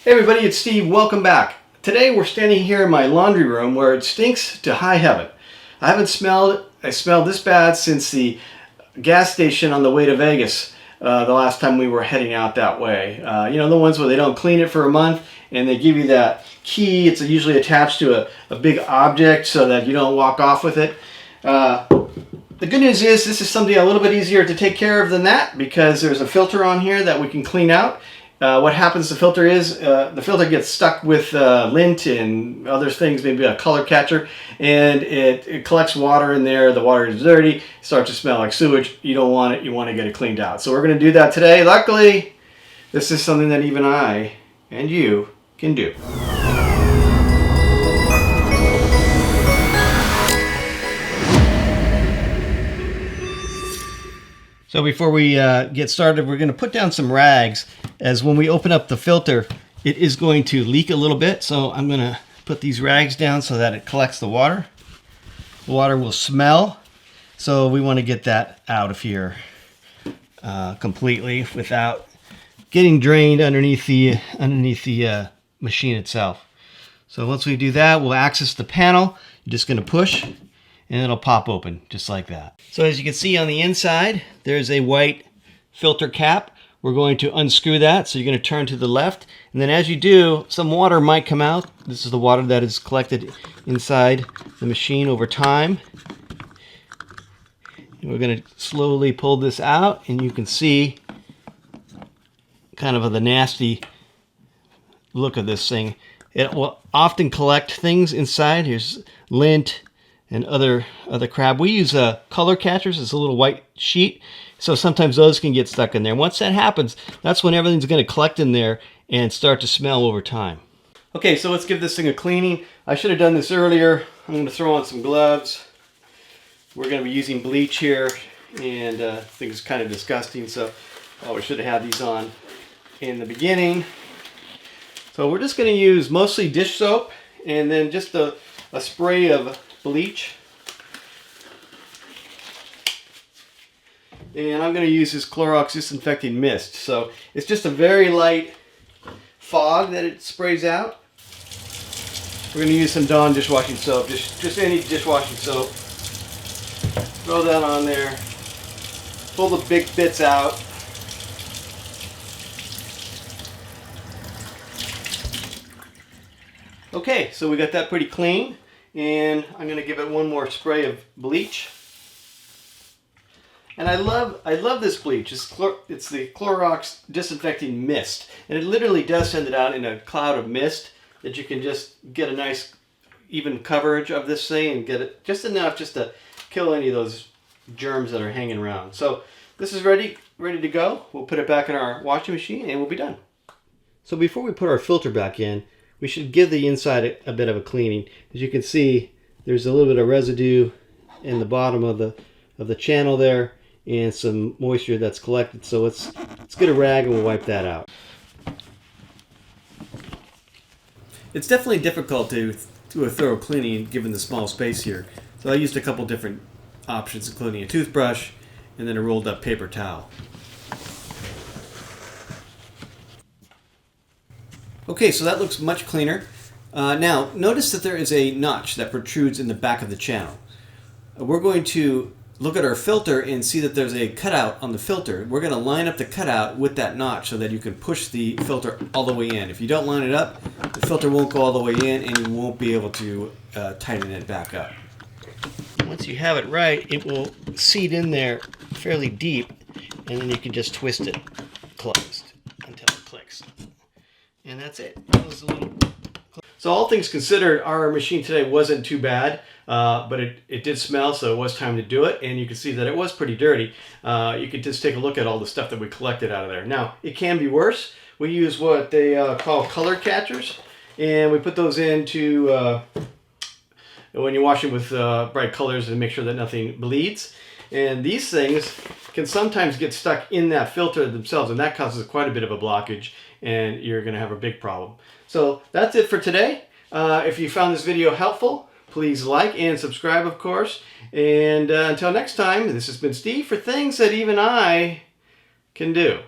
Hey everybody, it's Steve. Welcome back. Today we're standing here in my laundry room where it stinks to high heaven. I smelled this bad since the gas station on the way to Vegas the last time we were heading out that way. You know, the ones where they don't clean it for a month and they give you that key. It's usually attached to a big object so that you don't walk off with it. The good news is this is something a little bit easier to take care of than that because there's a filter on here that we can clean out. What happens to the filter is the filter gets stuck with lint and other things, maybe a color catcher, and it collects water in there. The water is dirty, it starts to smell like sewage. You don't want it, you want to get it cleaned out. So we're going to do that today. Luckily, this is something that even I and you can do. So before we get started, we're going to put down some rags, as when we open up the filter, it is going to leak a little bit. So I'm going to put these rags down so that it collects the water. The water will smell, so we want to get that out of here completely without getting drained underneath the machine itself. So once we do that, we'll access the panel. You're just going to push, and it'll pop open just like that. So as you can see on the inside, there's a white filter cap. We're going to unscrew that. So you're going to turn to the left. And then as you do, some water might come out. This is the water that is collected inside the machine over time. And we're going to slowly pull this out, and you can see kind of the nasty look of this thing. It will often collect things inside. Here's lint and other crap. We use color catchers. It's a little white sheet, so sometimes those can get stuck in there. Once that happens, that's when everything's going to collect in there and start to smell over time. Okay, so let's give this thing a cleaning. I should have done this earlier. I'm going to throw on some gloves. We're going to be using bleach here, and I think it's kind of disgusting, so we should have had these on in the beginning. So we're just going to use mostly dish soap and then just a spray of bleach. And I'm going to use this Clorox disinfecting mist. So it's just a very light fog that it sprays out. We're going to use some Dawn dishwashing soap, just any dishwashing soap. Throw that on there. Pull the big bits out. Okay, so we got that pretty clean. And I'm going to give it one more spray of bleach. And I love this bleach. It's the Clorox disinfecting mist. And it literally does send it out in a cloud of mist that you can just get a nice even coverage of this thing and get it just enough just to kill any of those germs that are hanging around. So this is ready to go. We'll put it back in our washing machine and we'll be done. So before we put our filter back in, we should give the inside a bit of a cleaning. As you can see, there's a little bit of residue in the bottom of the channel there, and some moisture that's collected. So let's get a rag and we'll wipe that out. It's definitely difficult to do a thorough cleaning given the small space here. So I used a couple different options, including a toothbrush and then a rolled up paper towel. Okay, so that looks much cleaner. Now, notice that there is a notch that protrudes in the back of the channel. We're going to look at our filter and see that there's a cutout on the filter. We're going to line up the cutout with that notch so that you can push the filter all the way in. If you don't line it up, the filter won't go all the way in and you won't be able to tighten it back up. Once you have it right, it will seat in there fairly deep, and then you can just twist it closed until it clicks. And that's it. So all things considered, our machine today wasn't too bad, but it did smell, so it was time to do it. And you can see that it was pretty dirty. You could just take a look at all the stuff that we collected out of there. Now, it can be worse. We use what they call color catchers, and we put those into when you're washing with bright colors and make sure that nothing bleeds. And these things can sometimes get stuck in that filter themselves, and that causes quite a bit of a blockage, and you're going to have a big problem. So that's it for today. If you found this video helpful, please like and subscribe, of course. And until next time, this has been Steve for Things That Even I Can Do.